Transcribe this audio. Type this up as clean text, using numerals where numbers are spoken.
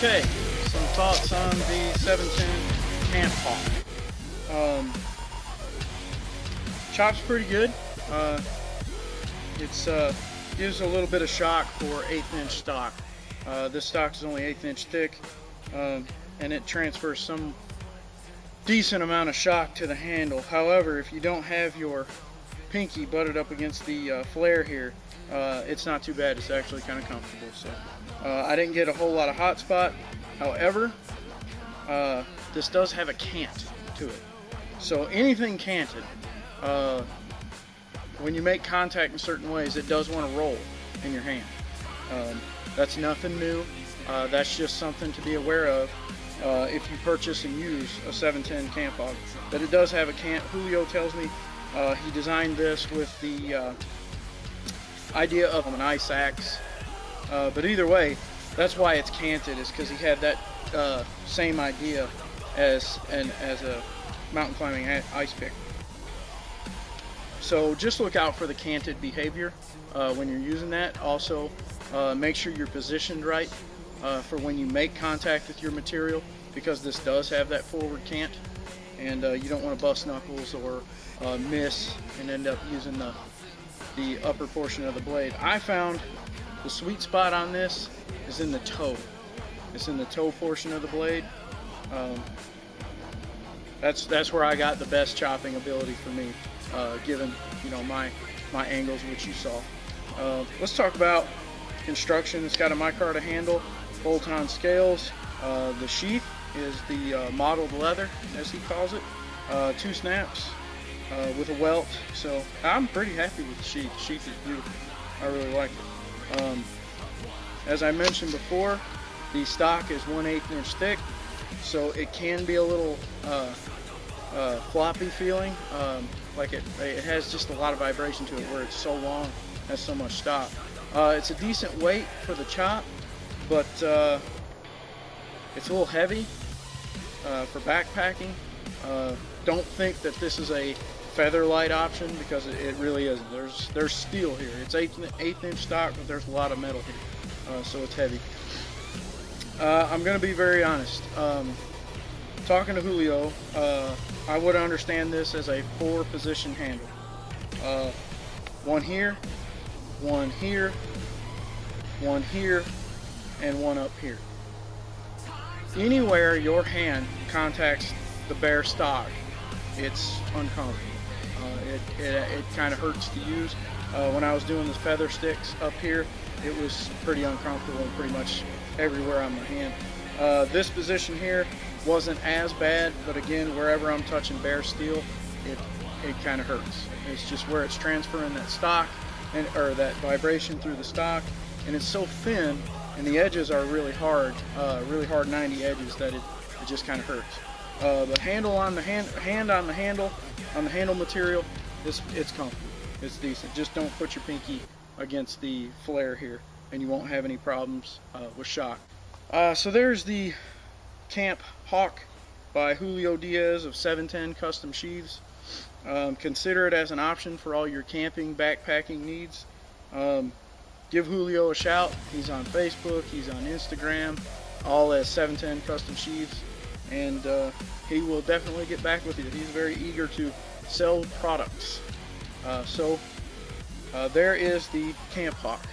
Okay, some thoughts on the 710 Camp Hawk. Chop's pretty good. It's gives a little bit of shock for 1/8" stock. This stock is only 1/8" thick, and it transfers some decent amount of shock to the handle. However, if you don't have your pinky butted up against the flare here, it's not too bad. It's actually kind of comfortable. So I didn't get a whole lot of hot spot. However, this does have a cant to it. So anything canted, when you make contact in certain ways, it does want to roll in your hand. That's nothing new. That's just something to be aware of if you purchase and use a 710 Camp Hawk. But it does have a cant. Julio tells me he designed this with the idea of an ice axe. But either way, that's why it's canted, is because he had that same idea as a mountain climbing ice pick. So just look out for the canted behavior when you're using that. Also, make sure you're positioned right for when you make contact with your material, because this does have that forward cant, and you don't want to bust knuckles or miss and end up using the upper portion of the blade. I found the sweet spot on this is in the toe. It's in the toe portion of the blade. That's where I got the best chopping ability for me, given my angles, which you saw. Let's talk about construction. It's got a micarta handle, bolt-on scales. The sheath is the mottled leather, as he calls it. 2 snaps with a welt. So I'm pretty happy with the sheath. The sheath is beautiful. I really like it. As I mentioned before, the stock is 1/8" thick, so it can be a little floppy feeling. Like it has just a lot of vibration to it, where it's so long, has so much stock. It's a decent weight for the chop, but it's a little heavy for backpacking. Don't think that this is a feather light option, because it really isn't. There's steel here. It's 1/8" stock, but there's a lot of metal here, so it's heavy. I'm gonna be very honest. Talking to Julio, I would understand this as a 4-position handle. One here, one here, one here, and one up here. Anywhere your hand contacts the bare stock, it's uncomfortable. It kind of hurts to use. When I was doing the feather sticks up here, it was pretty uncomfortable pretty much everywhere on my hand. This position here wasn't as bad, but again, wherever I'm touching bare steel, it kind of hurts. It's just where it's transferring that stock or that vibration through the stock, and it's so thin, and the edges are really hard 90 edges, that it just kind of hurts. The handle on the hand on the handle material, it's comfortable. It's decent. Just don't put your pinky against the flare here, and you won't have any problems with shock. So there's the Camp Hawk by Julio Diaz of 710 Custom Sheaths. Consider it as an option for all your camping, backpacking needs. Give Julio a shout. He's on Facebook, he's on Instagram, all as 710 Custom Sheaths, and he will definitely get back with you. He's very eager to sell products. So there is the Camp Hawk.